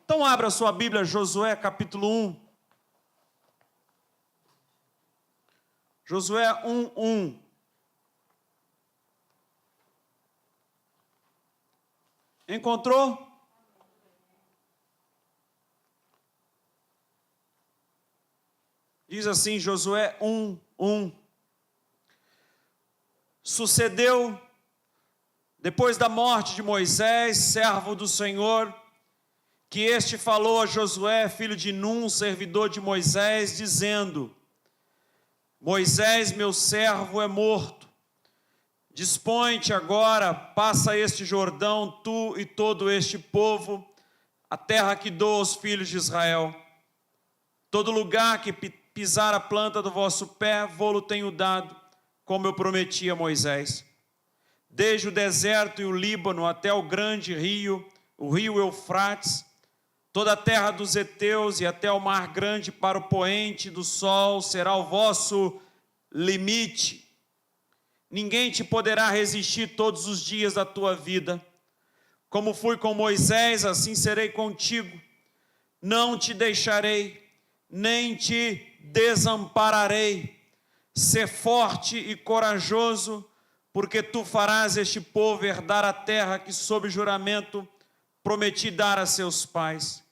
Então abra sua Bíblia, Josué capítulo 1. Josué 1:1. Encontrou? Diz assim, Josué 1:1. Sucedeu, depois da morte de Moisés, servo do Senhor, que este falou a Josué, filho de Num, servidor de Moisés, dizendo: Moisés, meu servo, é morto. Dispõe-te agora, passa este Jordão, tu e todo este povo, a terra que dou aos filhos de Israel. Todo lugar que pisar a planta do vosso pé, vou-lo tenho dado, como eu prometi a Moisés. Desde o deserto e o Líbano até o grande rio, o rio Eufrates, toda a terra dos heteus e até o mar grande para o poente do sol será o vosso limite. Ninguém te poderá resistir todos os dias da tua vida. Como fui com Moisés, assim serei contigo. Não te deixarei, nem te desampararei. Sê forte e corajoso, porque tu farás este povo herdar a terra que, sob juramento, prometi dar a seus pais.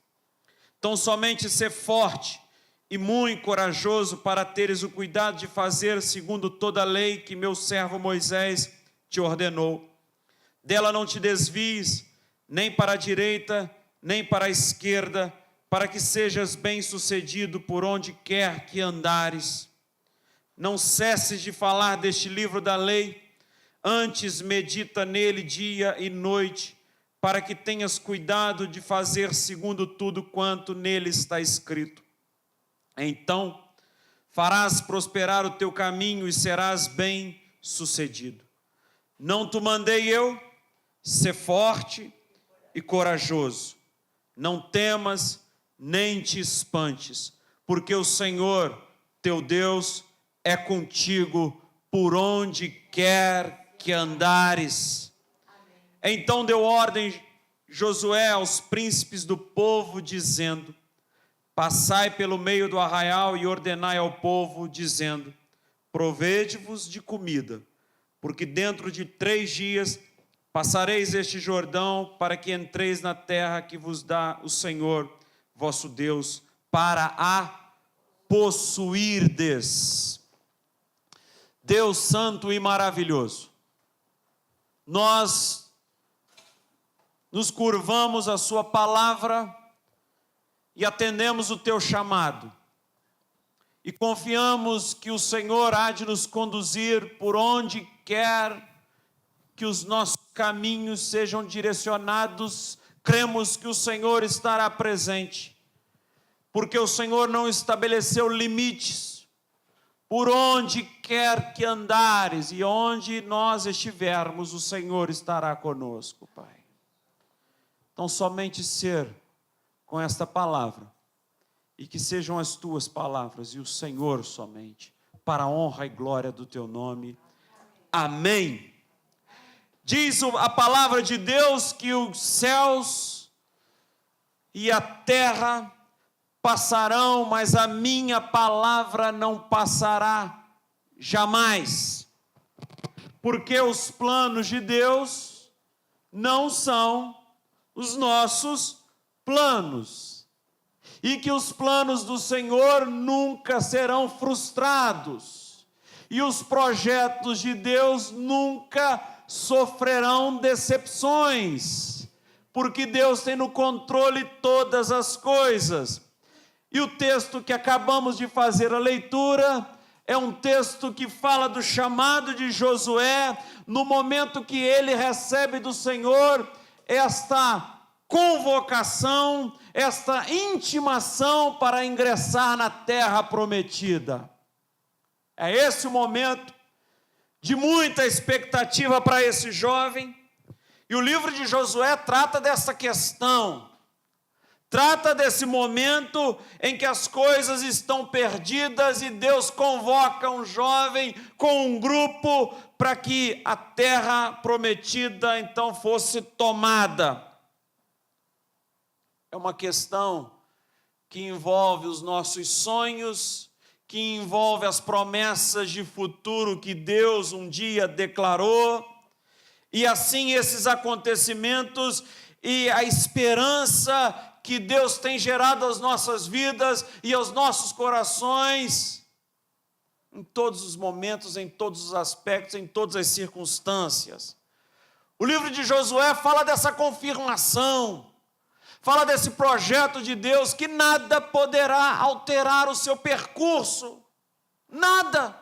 Então somente sê forte e muito corajoso para teres o cuidado de fazer segundo toda a lei que meu servo Moisés te ordenou. Dela não te desvies, nem para a direita, nem para a esquerda, para que sejas bem-sucedido por onde quer que andares. Não cesses de falar deste livro da lei, antes medita nele dia e noite, para que tenhas cuidado de fazer segundo tudo quanto nele está escrito. Então farás prosperar o teu caminho e serás bem-sucedido. Não te mandei eu? Sê forte e corajoso. Não temas, nem te espantes, porque o Senhor, teu Deus, é contigo por onde quer que andares. Então deu ordem Josué aos príncipes do povo, dizendo: Passai pelo meio do arraial e ordenai ao povo, dizendo: Provede-vos de comida, porque dentro de 3 dias passareis este Jordão, para que entreis na terra que vos dá o Senhor, vosso Deus, para a possuirdes. Deus santo e maravilhoso, nós nos curvamos à sua palavra e atendemos o teu chamado. E confiamos que o Senhor há de nos conduzir por onde quer que os nossos caminhos sejam direcionados. Cremos que o Senhor estará presente, porque o Senhor não estabeleceu limites. Por onde quer que andares e onde nós estivermos, o Senhor estará conosco, Pai. Então, somente ser com esta palavra, e que sejam as tuas palavras e o Senhor somente, para a honra e glória do teu nome. Amém. Diz a palavra de Deus que os céus e a terra passarão, mas a minha palavra não passará jamais. Porque os planos de Deus não são os nossos planos. E que os planos do Senhor nunca serão frustrados. E os projetos de Deus nunca sofrerão decepções. Porque Deus tem no controle todas as coisas. E o texto que acabamos de fazer a leitura é um texto que fala do chamado de Josué, no momento que ele recebe do Senhor esta convocação, esta intimação para ingressar na terra prometida. É esse o momento de muita expectativa para esse jovem, e o livro de Josué trata dessa questão. Trata desse momento em que as coisas estão perdidas e Deus convoca um jovem com um grupo para que a terra prometida então fosse tomada. é uma questão que envolve os nossos sonhos, que envolve as promessas de futuro que Deus um dia declarou, e assim esses acontecimentos e a esperança que Deus tem gerado às nossas vidas e aos nossos corações, em todos os momentos, em todos os aspectos, em todas as circunstâncias. O livro de Josué fala dessa confirmação, fala desse projeto de Deus que nada poderá alterar o seu percurso, nada.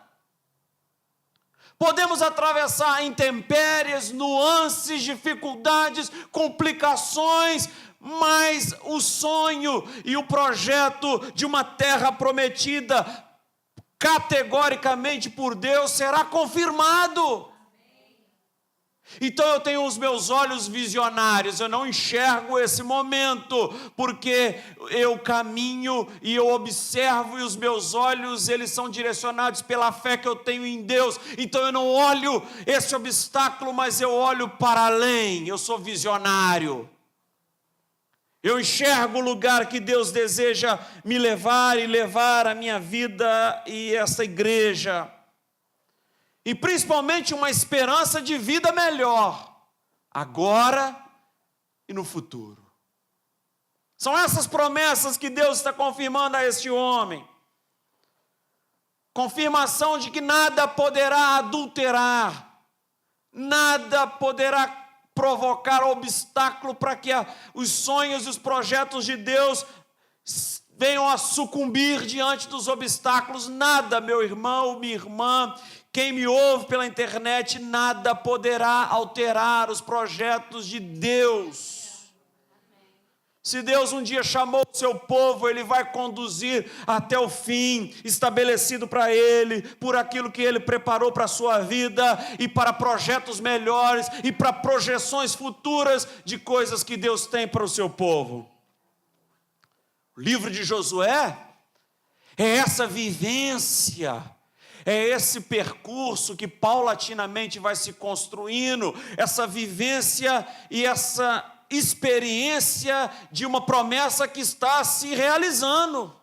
Podemos atravessar intempéries, nuances, dificuldades, complicações, mas o sonho e o projeto de uma terra prometida, categoricamente por Deus, será confirmado. Então eu tenho os meus olhos visionários, eu não enxergo esse momento, porque eu caminho e eu observo e os meus olhos, eles são direcionados pela fé que eu tenho em Deus. Então eu não olho esse obstáculo, mas eu olho para além, eu sou visionário. Eu enxergo o lugar que Deus deseja me levar e levar a minha vida e essa igreja. E principalmente uma esperança de vida melhor, agora e no futuro. São essas promessas que Deus está confirmando a este homem. Confirmação de que nada poderá adulterar, nada poderá provocar obstáculo para que os sonhos e os projetos de Deus venham a sucumbir diante dos obstáculos. Nada, meu irmão, minha irmã, quem me ouve pela internet, nada poderá alterar os projetos de Deus. Se Deus um dia chamou o seu povo, Ele vai conduzir até o fim, estabelecido para Ele, por aquilo que Ele preparou para a sua vida, e para projetos melhores, e para projeções futuras de coisas que Deus tem para o seu povo. O livro de Josué é essa vivência, é esse percurso que paulatinamente vai se construindo, essa vivência e essa experiência de uma promessa que está se realizando.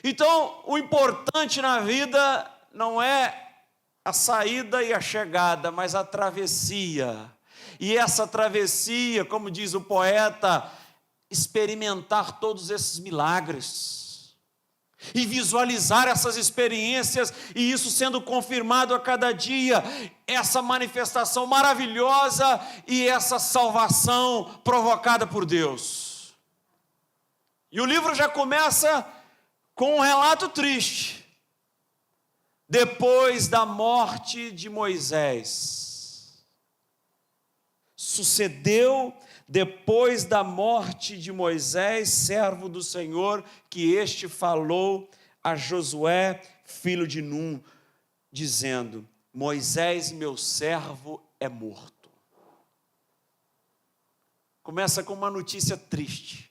Então, o importante na vida não é a saída e a chegada, mas a travessia. E essa travessia, como diz o poeta, experimentar todos esses milagres e visualizar essas experiências, e isso sendo confirmado a cada dia, essa manifestação maravilhosa e essa salvação provocada por Deus. E o livro já começa com um relato triste. Depois da morte de Moisés, sucedeu depois da morte de Moisés, servo do Senhor, que este falou a Josué, filho de Num, dizendo: Moisés, meu servo, é morto. Começa com uma notícia triste.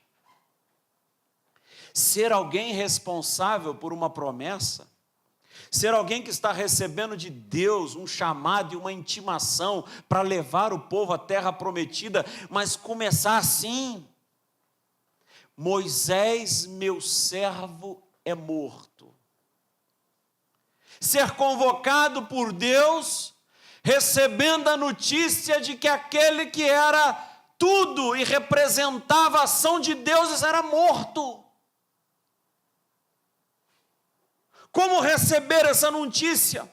Ser alguém responsável por uma promessa, ser alguém que está recebendo de Deus um chamado e uma intimação para levar o povo à terra prometida, mas começar assim: Moisés, meu servo, é morto. Ser convocado por Deus, recebendo a notícia de que aquele que era tudo e representava a ação de Deus era morto. Como receber essa notícia?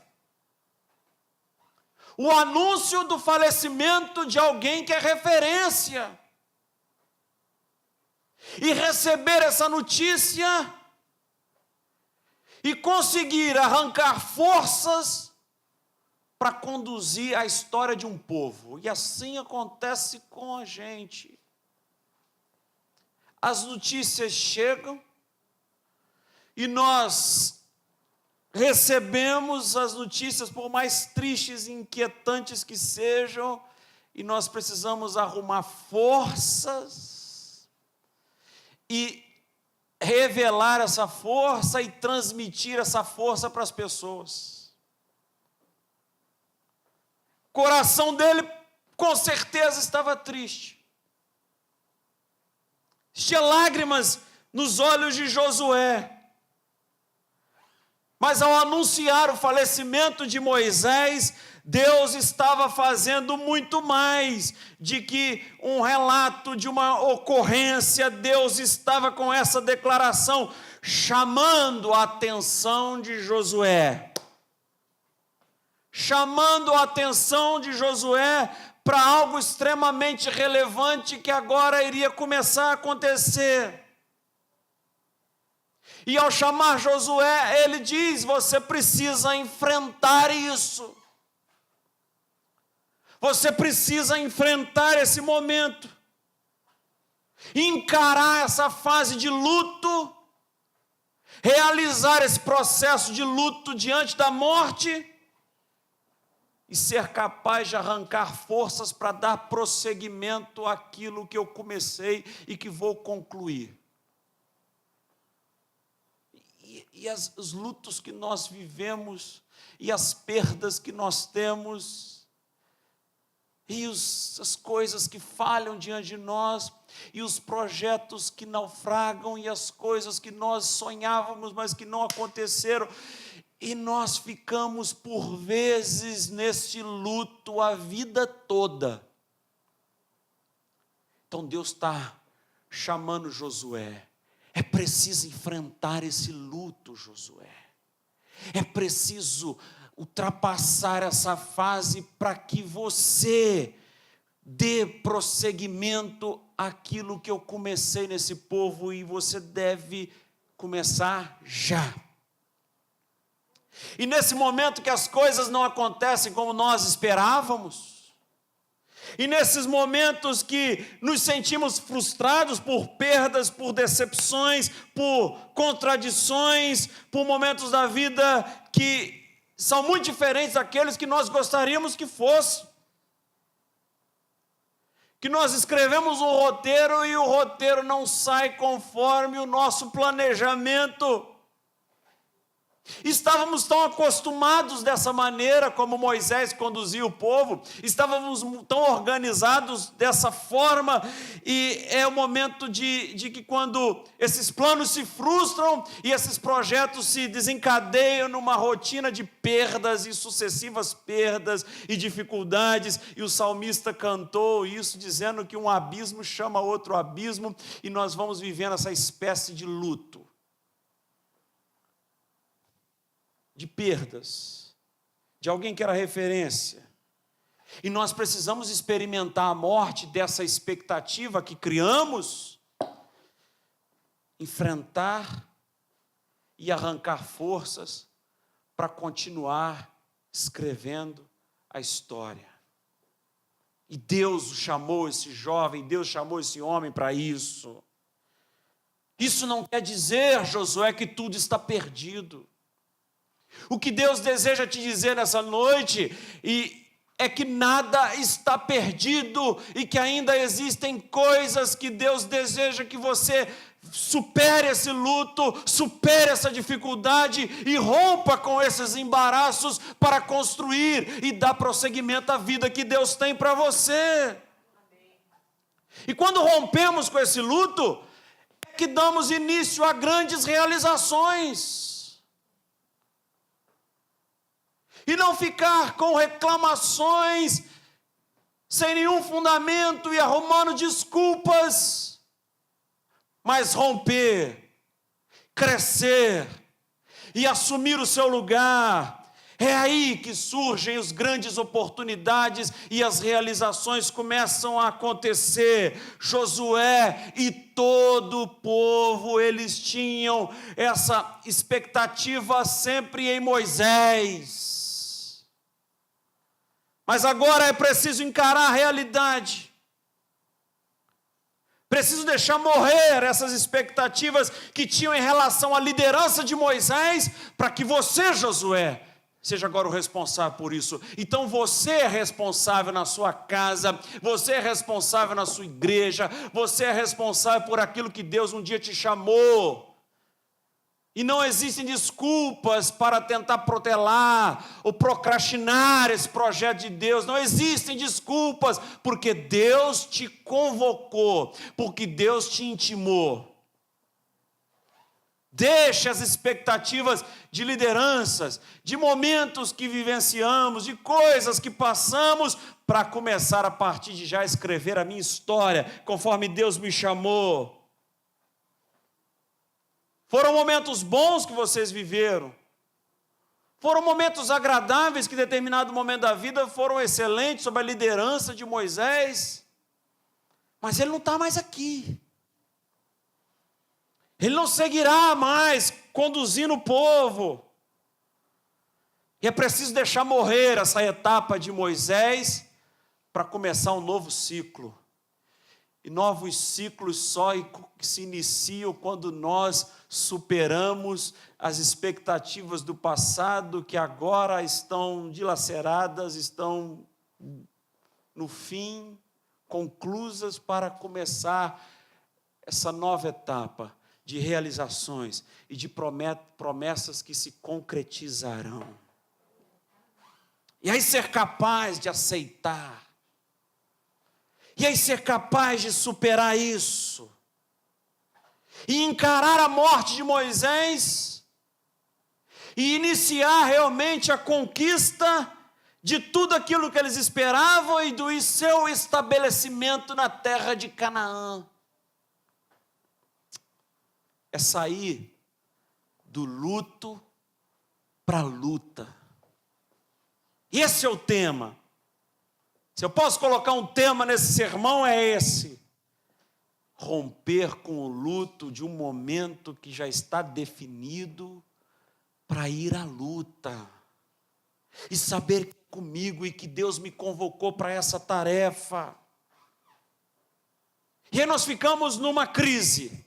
O anúncio do falecimento de alguém que é referência. E receber essa notícia e conseguir arrancar forças para conduzir a história de um povo. E assim acontece com a gente. As notícias chegam e nós recebemos as notícias, por mais tristes e inquietantes que sejam, e nós precisamos arrumar forças e revelar essa força e transmitir essa força para as pessoas. O coração dele, com certeza, estava triste. existia lágrimas nos olhos de Josué. Mas ao anunciar o falecimento de Moisés, Deus estava fazendo muito mais de que um relato de uma ocorrência. Deus estava com essa declaração, chamando a atenção de Josué. Chamando a atenção de Josué para algo extremamente relevante que agora iria começar a acontecer. E ao chamar Josué, ele diz: você precisa enfrentar isso. Você precisa enfrentar esse momento. Encarar essa fase de luto. Realizar esse processo de luto diante da morte. E ser capaz de arrancar forças para dar prosseguimento àquilo que eu comecei e que vou concluir. E os lutos que nós vivemos, e as perdas que nós temos, e as coisas que falham diante de nós, e os projetos que naufragam, e as coisas que nós sonhávamos, mas que não aconteceram, e nós ficamos por vezes neste luto a vida toda. Então Deus está chamando Josué. É preciso enfrentar esse luto, Josué. É preciso ultrapassar essa fase para que você dê prosseguimento àquilo que eu comecei nesse povo, e você deve começar já. E nesse momento que as coisas não acontecem como nós esperávamos, e nesses momentos que nos sentimos frustrados por perdas, por decepções, por contradições, por momentos da vida que são muito diferentes daqueles que nós gostaríamos que fossem. Que nós escrevemos um roteiro e o roteiro não sai conforme o nosso planejamento. Estávamos tão acostumados dessa maneira como Moisés conduzia o povo, estávamos tão organizados dessa forma, e é o momento de que quando esses planos se frustram e esses projetos se desencadeiam numa rotina de perdas e sucessivas perdas e dificuldades, e o salmista cantou isso dizendo que um abismo chama outro abismo, e nós vamos vivendo essa espécie de luto. De perdas, de alguém que era referência. E nós precisamos experimentar a morte dessa expectativa que criamos, enfrentar e arrancar forças para continuar escrevendo a história. E Deus chamou esse jovem, Deus chamou esse homem para isso. Isso não quer dizer, Josué, que tudo está perdido. O que Deus deseja te dizer nessa noite é que nada está perdido e que ainda existem coisas que Deus deseja que você supere esse luto, supere essa dificuldade e rompa com esses embaraços para construir e dar prosseguimento à vida que Deus tem para você. E quando rompemos com esse luto, é que damos início a grandes realizações. E não ficar com reclamações sem nenhum fundamento e arrumando desculpas, mas romper, crescer e assumir o seu lugar. É aí que surgem as grandes oportunidades e as realizações começam a acontecer. Josué e todo o povo, eles tinham essa expectativa sempre em Moisés. Mas agora é preciso encarar a realidade. Preciso deixar morrer essas expectativas que tinham em relação à liderança de Moisés, para que você, Josué, seja agora o responsável por isso. Então você é responsável na sua casa, você é responsável na sua igreja, você é responsável por aquilo que Deus um dia te chamou. E não existem desculpas para tentar protelar ou procrastinar esse projeto de Deus. Não existem desculpas, porque Deus te convocou, porque Deus te intimou. Deixe as expectativas de lideranças, de momentos que vivenciamos, de coisas que passamos, para começar a partir de já escrever a minha história, conforme Deus me chamou. Foram momentos bons que vocês viveram. Foram momentos agradáveis que em determinado momento da vida foram excelentes sob a liderança de Moisés. Mas ele não está mais aqui. Ele não seguirá mais conduzindo o povo. E é preciso deixar morrer essa etapa de Moisés para começar um novo ciclo. E novos ciclos só se iniciam quando nós superamos as expectativas do passado, que agora estão dilaceradas, estão no fim, conclusas, para começar essa nova etapa de realizações e de promessas que se concretizarão. E aí ser capaz de aceitar. E aí ser capaz de superar isso. E encarar a morte de Moisés. E iniciar realmente a conquista de tudo aquilo que eles esperavam e do seu estabelecimento na terra de Canaã. É sair do luto para a luta. E esse é o tema. Se eu posso colocar um tema nesse sermão, é esse: romper com o luto de um momento que já está definido para ir à luta. E saber que é comigo e que Deus me convocou para essa tarefa. E aí nós ficamos numa crise.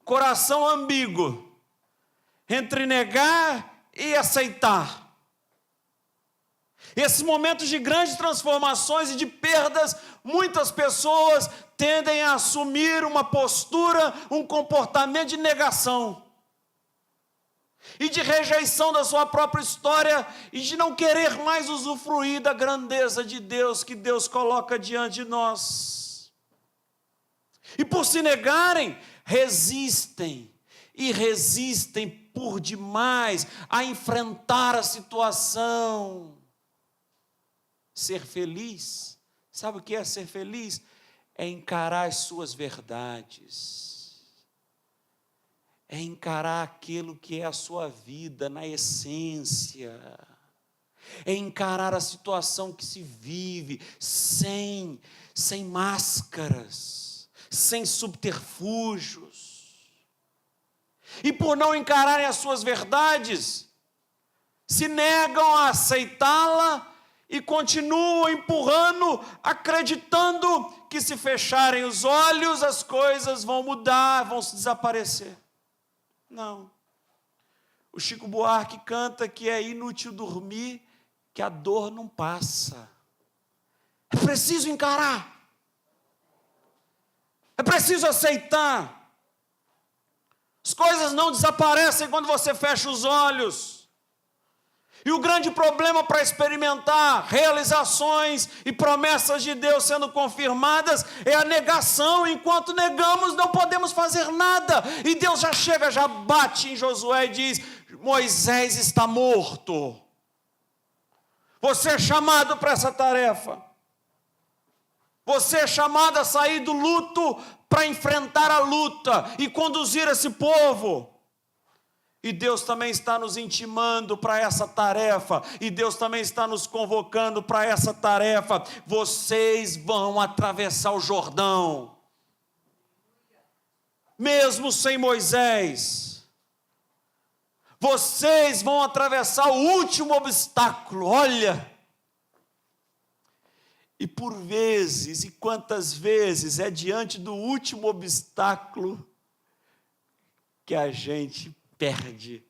Coração ambíguo entre negar e aceitar. Esses momentos de grandes transformações e de perdas, muitas pessoas tendem a assumir uma postura, um comportamento de negação e de rejeição da sua própria história e de não querer mais usufruir da grandeza de Deus que Deus coloca diante de nós. E por se negarem, resistem por demais a enfrentar a situação. Ser feliz, sabe o que é ser feliz? É encarar as suas verdades, é encarar aquilo que é a sua vida na essência, é encarar a situação que se vive sem máscaras, sem subterfúgios. E por não encararem as suas verdades, se negam a aceitá-la e continuam empurrando, acreditando que se fecharem os olhos, as coisas vão mudar, vão se desaparecer. Não. O Chico Buarque canta que é inútil dormir, que a dor não passa. É preciso encarar. É preciso aceitar. As coisas não desaparecem quando você fecha os olhos. E o grande problema para experimentar realizações e promessas de Deus sendo confirmadas é a negação. Enquanto negamos, não podemos fazer nada. E Deus já chega, já bate em Josué e diz: Moisés está morto. Você é chamado para essa tarefa. Você é chamado a sair do luto para enfrentar a luta e conduzir esse povo. E Deus também está nos intimando para essa tarefa. E Deus também está nos convocando para essa tarefa. Vocês vão atravessar o Jordão. Mesmo sem Moisés. Vocês vão atravessar o último obstáculo. Olha. E por vezes, e quantas vezes é diante do último obstáculo que a gente perde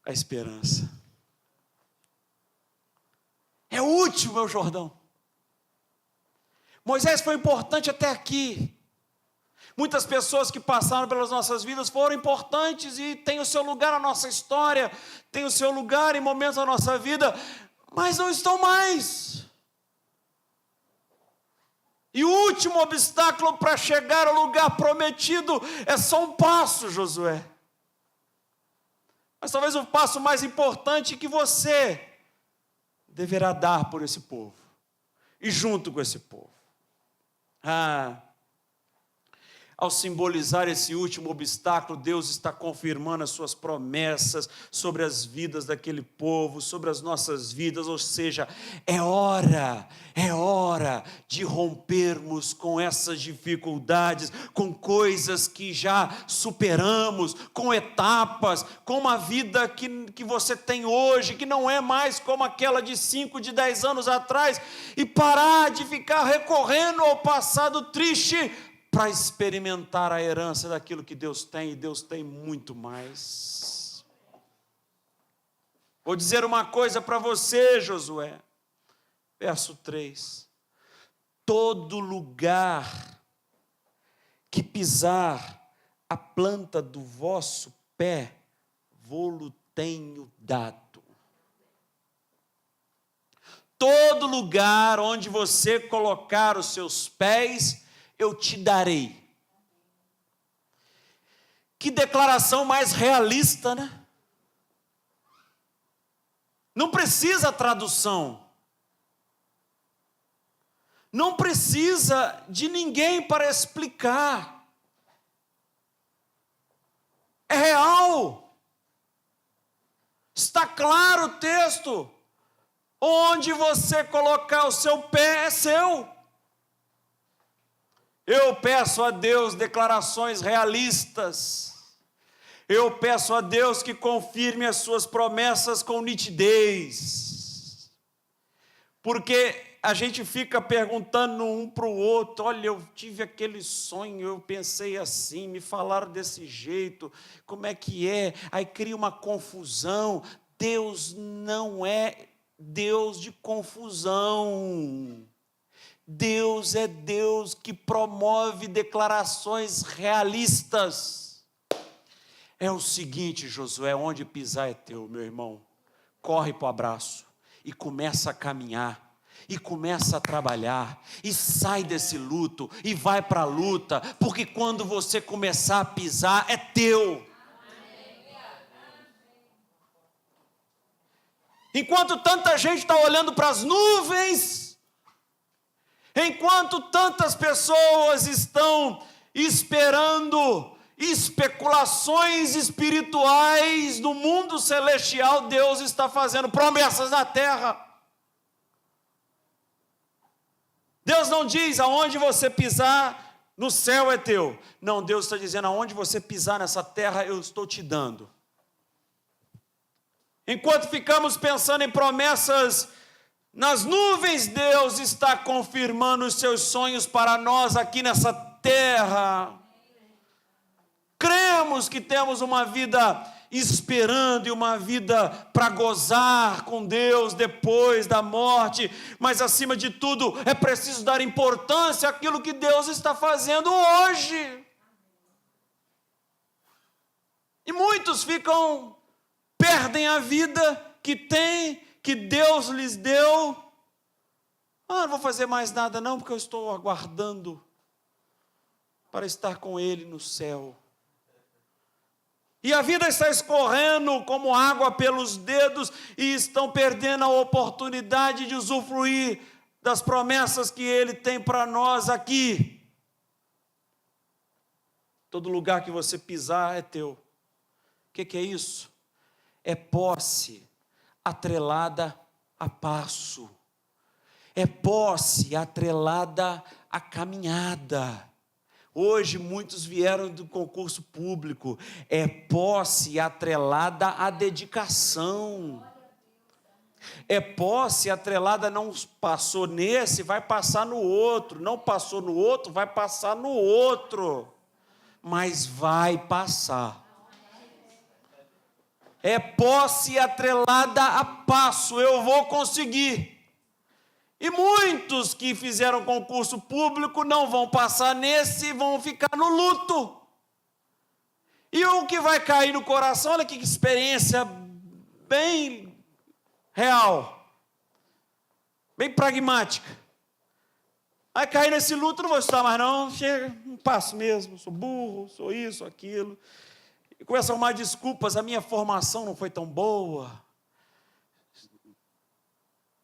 a esperança. É o último, é o Jordão. Moisés foi importante até aqui. Muitas pessoas que passaram pelas nossas vidas foram importantes e têm o seu lugar na nossa história, têm o seu lugar em momentos da nossa vida, mas não estão mais. E o último obstáculo para chegar ao lugar prometido é só um passo, Josué. Mas talvez o passo mais importante que você deverá dar por esse povo, e junto com esse povo. Ao simbolizar esse último obstáculo, Deus está confirmando as suas promessas sobre as vidas daquele povo, sobre as nossas vidas, ou seja, é hora de rompermos com essas dificuldades, com coisas que já superamos, com etapas, com uma vida que você tem hoje, que não é mais como aquela de 5, de 10 anos atrás, e parar de ficar recorrendo ao passado triste, para experimentar a herança daquilo que Deus tem, e Deus tem muito mais. Vou dizer uma coisa para você, Josué, verso 3, todo lugar que pisar a planta do vosso pé, vô-lo tenho dado. Todo lugar onde você colocar os seus pés, eu te darei. Que declaração mais realista, né? Não precisa tradução. Não precisa de ninguém para explicar. É real. Está claro o texto. Onde você colocar o seu pé é seu. Eu peço a Deus declarações realistas. Eu peço a Deus que confirme as suas promessas com nitidez. Porque a gente fica perguntando um para o outro, olha, eu tive aquele sonho, eu pensei assim, me falaram desse jeito, como é que é? Aí cria uma confusão. Deus não é Deus de confusão. Deus é Deus que promove declarações realistas. É o seguinte, Josué, onde pisar é teu, meu irmão. Corre para o abraço e começa a caminhar, e começa a trabalhar, e sai desse luto, e vai para a luta, porque quando você começar a pisar, é teu. Enquanto tanta gente está olhando para as nuvens, enquanto tantas pessoas estão esperando especulações espirituais no mundo celestial, Deus está fazendo promessas na terra. Deus não diz aonde você pisar, no céu é teu. Não, Deus está dizendo aonde você pisar nessa terra, eu estou te dando. Enquanto ficamos pensando em promessas nas nuvens, Deus está confirmando os seus sonhos para nós aqui nessa terra. Cremos que temos uma vida esperando e uma vida para gozar com Deus depois da morte, mas acima de tudo é preciso dar importância àquilo que Deus está fazendo hoje. E muitos perdem a vida que têm, que Deus lhes deu. Não vou fazer mais nada não, porque eu estou aguardando para estar com Ele no céu. E a vida está escorrendo como água pelos dedos, e estão perdendo a oportunidade de usufruir das promessas que Ele tem para nós aqui. Todo lugar que você pisar é teu. O que é isso? É posse atrelada a passo, é posse atrelada a caminhada. Hoje muitos vieram do concurso público, é posse atrelada à dedicação, é posse atrelada, não passou nesse, vai passar no outro, não passou no outro, vai passar no outro, mas vai passar. É posse atrelada a passo, eu vou conseguir. E muitos que fizeram concurso público não vão passar nesse e vão ficar no luto. E o que vai cair no coração, olha que experiência bem real, bem pragmática. Aí cair nesse luto, não vou estudar mais não, chega, não passo mesmo, sou burro, sou isso, sou aquilo. E começa a arrumar desculpas, a minha formação não foi tão boa.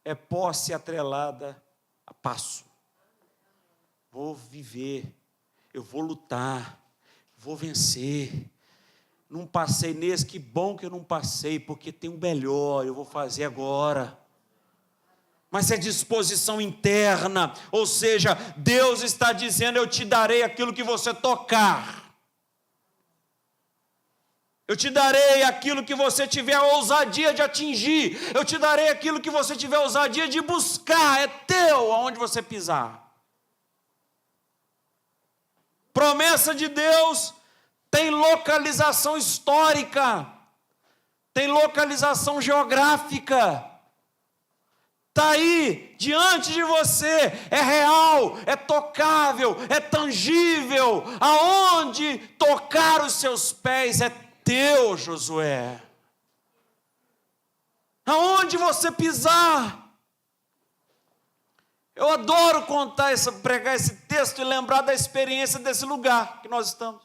É posse atrelada a passo. Vou viver, eu vou lutar, vou vencer. Não passei nesse, que bom que eu não passei, porque tem um melhor, eu vou fazer agora. Mas é disposição interna, ou seja, Deus está dizendo, eu te darei aquilo que você tocar. Eu te darei aquilo que você tiver ousadia de atingir. Eu te darei aquilo que você tiver ousadia de buscar. É teu aonde você pisar. Promessa de Deus tem localização histórica, tem localização geográfica. Está aí, diante de você, é real, é tocável, é tangível. Aonde tocar os seus pés é teu, Josué. Aonde você pisar. Eu adoro pregar esse texto e lembrar da experiência desse lugar que nós estamos.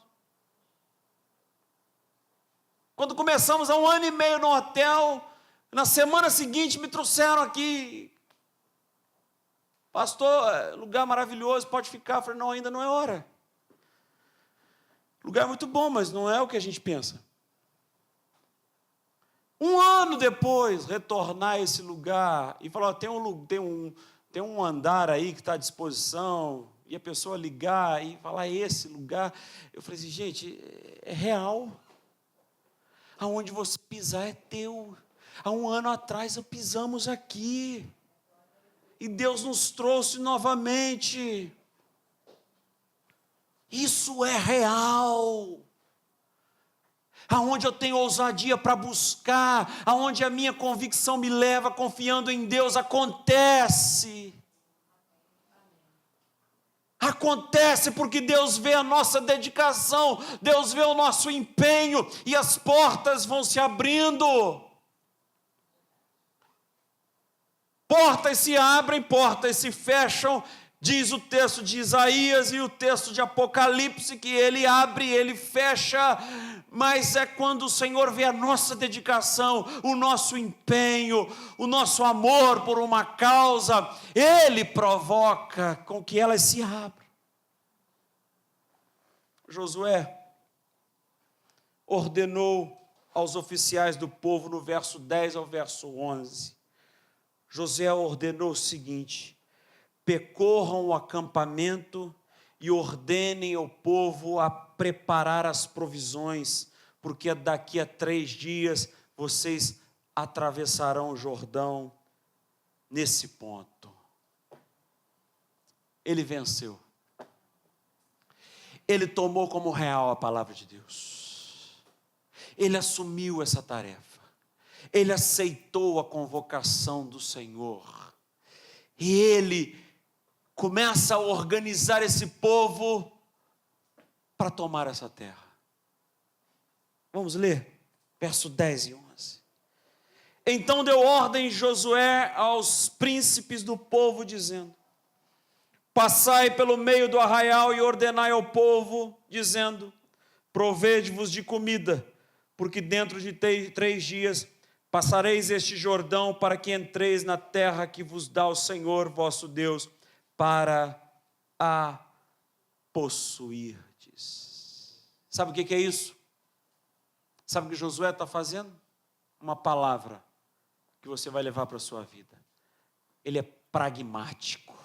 Quando começamos há 1 ano e meio no hotel, na semana seguinte me trouxeram aqui. Pastor, lugar maravilhoso, pode ficar. Eu falei, não, ainda não é hora. Lugar muito bom, mas não é o que a gente pensa. 1 ano depois, retornar a esse lugar e falar, tem um andar aí que está à disposição, e a pessoa ligar e falar, esse lugar. Eu falei assim, gente, é real. Aonde você pisar é teu. Há 1 ano atrás pisamos aqui. E Deus nos trouxe novamente. Isso é real. Aonde eu tenho ousadia para buscar, aonde a minha convicção me leva confiando em Deus, acontece. Acontece porque Deus vê a nossa dedicação, Deus vê o nosso empenho e as portas vão se abrindo. Portas se abrem, portas se fecham, diz o texto de Isaías e o texto de Apocalipse que ele abre, ele fecha, mas é quando o Senhor vê a nossa dedicação, o nosso empenho, o nosso amor por uma causa, Ele provoca com que elas se abram. Josué ordenou aos oficiais do povo, no verso 10 ao verso 11, Josué ordenou o seguinte: percorram o acampamento e ordenem ao povo a preparar as provisões, porque daqui a 3 dias vocês atravessarão o Jordão nesse ponto. Ele venceu. Ele tomou como real a palavra de Deus. Ele assumiu essa tarefa. Ele aceitou a convocação do Senhor. E ele começa a organizar esse povo para tomar essa terra. Vamos ler, verso 10 e 11. Então deu ordem Josué aos príncipes do povo, dizendo: passai pelo meio do arraial e ordenai ao povo, dizendo: provede-vos de comida, porque dentro de 3 dias passareis este Jordão para que entreis na terra que vos dá o Senhor vosso Deus, para a possuirdes. Sabe o que é isso? Sabe o que Josué está fazendo? Uma palavra que você vai levar para a sua vida. Ele é pragmático.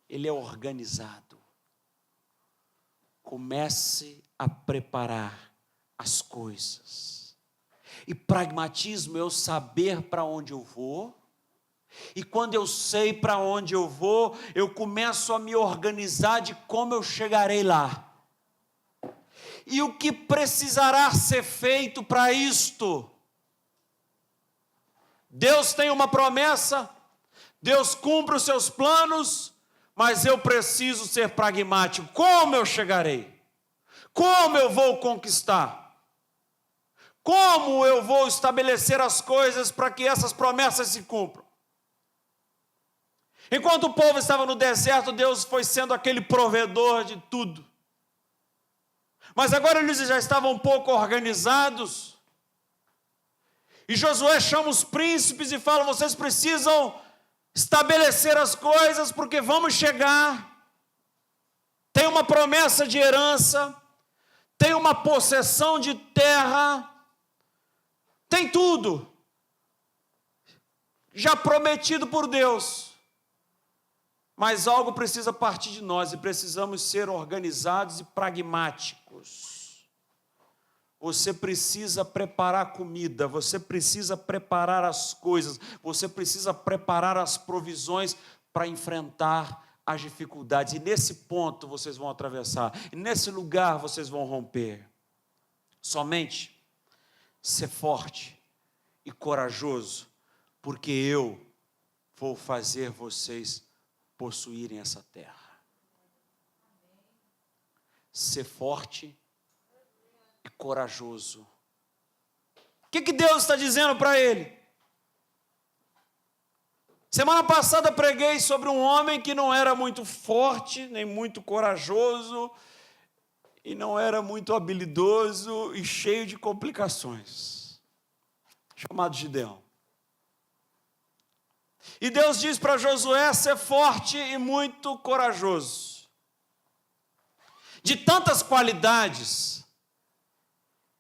Ele é organizado. Comece a preparar as coisas. E pragmatismo é eu saber para onde eu vou. E quando eu sei para onde eu vou, eu começo a me organizar de como eu chegarei lá. E o que precisará ser feito para isto? Deus tem uma promessa, Deus cumpre os seus planos, mas eu preciso ser pragmático. Como eu chegarei? Como eu vou conquistar? Como eu vou estabelecer as coisas para que essas promessas se cumpram? Enquanto o povo estava no deserto, Deus foi sendo aquele provedor de tudo. Mas agora eles já estavam um pouco organizados. E Josué chama os príncipes e fala: vocês precisam estabelecer as coisas, porque vamos chegar. Tem uma promessa de herança, tem uma possessão de terra, tem tudo já prometido por Deus. Mas algo precisa partir de nós e precisamos ser organizados e pragmáticos. Você precisa preparar comida, você precisa preparar as coisas, você precisa preparar as provisões para enfrentar as dificuldades. E nesse ponto vocês vão atravessar, e nesse lugar vocês vão romper. Somente ser forte e corajoso, porque eu vou fazer vocês possuírem essa terra. Ser forte e corajoso. O que Deus está dizendo para ele? Semana passada preguei sobre um homem que não era muito forte, nem muito corajoso, e não era muito habilidoso e cheio de complicações, chamado Gideão. E Deus diz para Josué ser forte e muito corajoso. De tantas qualidades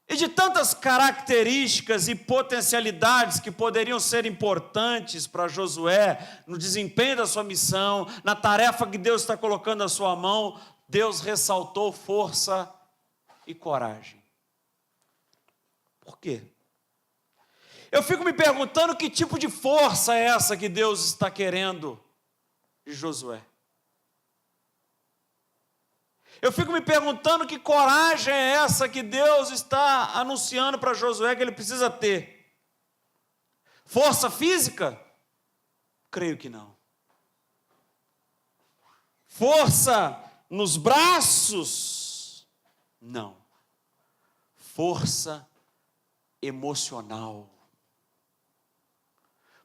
e de tantas características e potencialidades que poderiam ser importantes para Josué no desempenho da sua missão, na tarefa que Deus está colocando na sua mão, Deus ressaltou força e coragem. Por quê? Eu fico me perguntando que tipo de força é essa que Deus está querendo de Josué. Eu fico me perguntando que coragem é essa que Deus está anunciando para Josué que ele precisa ter. Força física? Creio que não. Força nos braços? Não. Força emocional.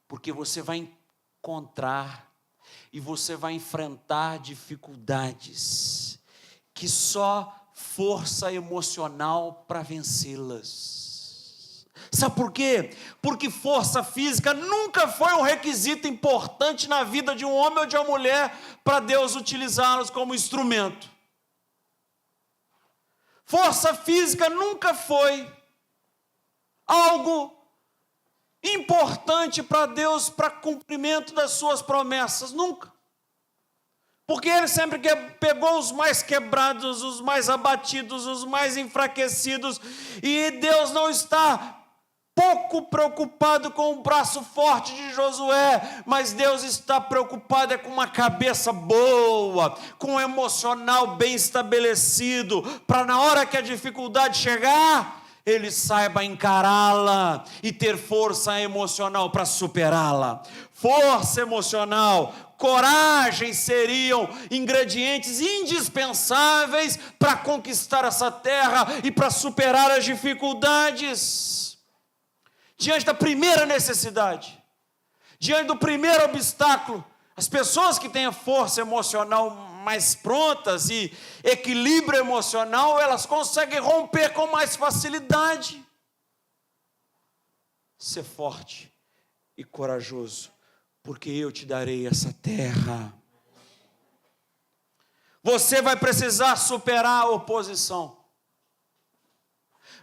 Porque você vai encontrar e você vai enfrentar dificuldades que só força emocional para vencê-las. Sabe por quê? Porque força física nunca foi um requisito importante na vida de um homem ou de uma mulher para Deus utilizá-los como instrumento. Força física nunca foi algo importante para Deus, para cumprimento das suas promessas, nunca. Porque Ele sempre pegou os mais quebrados, os mais abatidos, os mais enfraquecidos, e Deus não está pouco preocupado com o braço forte de Josué, mas Deus está preocupado com uma cabeça boa, com um emocional bem estabelecido, para na hora que a dificuldade chegar, ele saiba encará-la e ter força emocional para superá-la. Força emocional, coragem seriam ingredientes indispensáveis para conquistar essa terra e para superar as dificuldades. Diante da primeira necessidade, diante do primeiro obstáculo, as pessoas que têm a força emocional mais prontas e equilíbrio emocional, elas conseguem romper com mais facilidade. Ser forte e corajoso, porque eu te darei essa terra. Você vai precisar superar a oposição.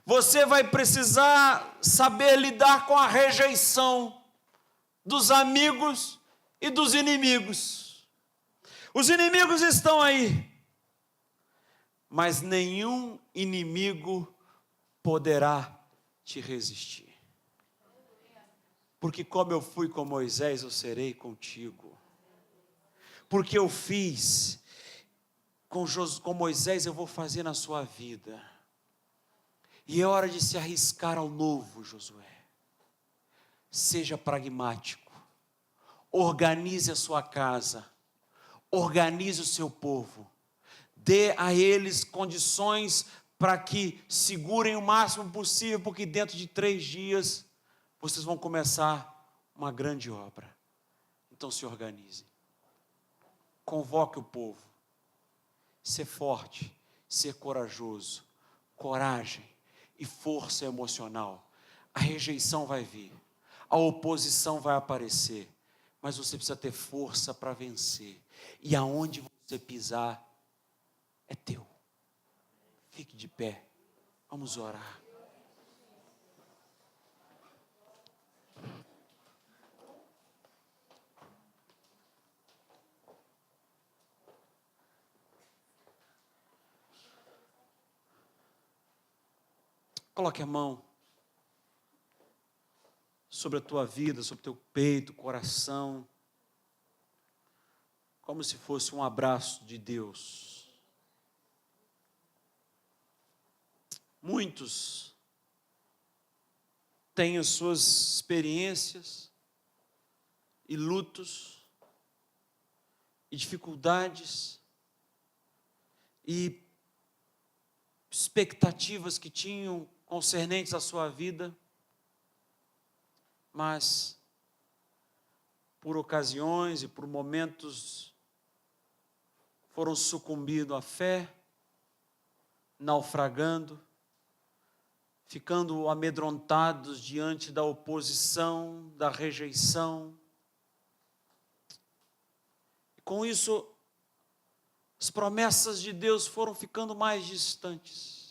Você vai precisar saber lidar com a rejeição dos amigos e dos inimigos. Os inimigos estão aí, mas nenhum inimigo poderá te resistir. Porque como eu fui com Moisés, eu serei contigo. Porque eu fiz com Moisés, eu vou fazer na sua vida. E é hora de se arriscar ao novo, Josué. Seja pragmático. organize a sua casa, organize o seu povo, dê a eles condições para que segurem o máximo possível, porque dentro de 3 dias vocês vão começar uma grande obra. Então se organize, convoque o povo, ser forte, ser corajoso, coragem e força emocional. A rejeição vai vir, a oposição vai aparecer, mas você precisa ter força para vencer, e aonde você pisar é teu. Fique de pé, vamos orar. Coloque a mão sobre a tua vida, sobre o teu peito, coração, como se fosse um abraço de Deus. Muitos têm as suas experiências e lutos e dificuldades e expectativas que tinham concernentes à sua vida, mas por ocasiões e por momentos foram sucumbindo à fé, naufragando, ficando amedrontados diante da oposição, da rejeição. E com isso, as promessas de Deus foram ficando mais distantes.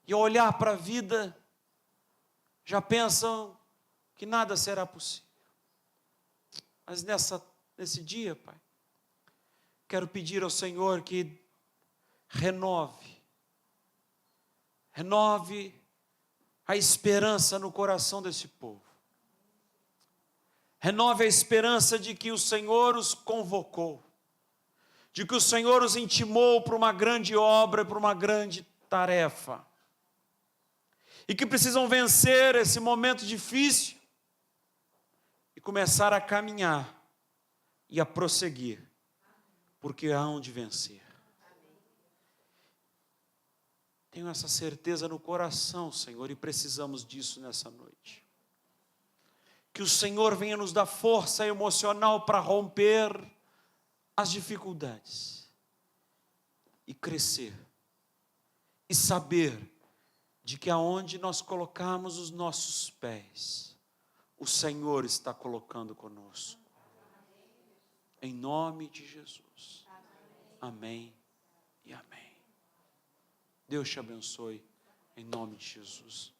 E ao olhar para a vida, já pensam que nada será possível. Mas nesse dia, Pai, quero pedir ao Senhor que renove a esperança no coração desse povo. Renove a esperança de que o Senhor os convocou, de que o Senhor os intimou para uma grande obra, para uma grande tarefa, e que precisam vencer esse momento difícil e começar a caminhar e a prosseguir, porque há onde vencer. Tenho essa certeza no coração, Senhor, e precisamos disso nessa noite. Que o Senhor venha nos dar força emocional para romper as dificuldades e crescer e saber de que aonde nós colocamos os nossos pés, o Senhor está colocando conosco. Em nome de Jesus. Amém e amém. Deus te abençoe, em nome de Jesus.